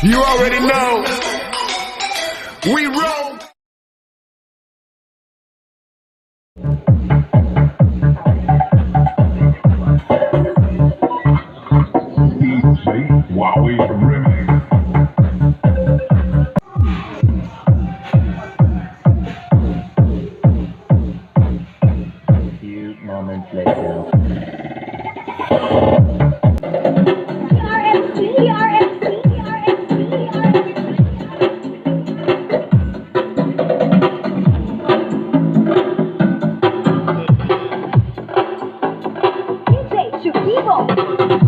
You already know. We roll. While we remix. A few moments later. DJ Chupivo.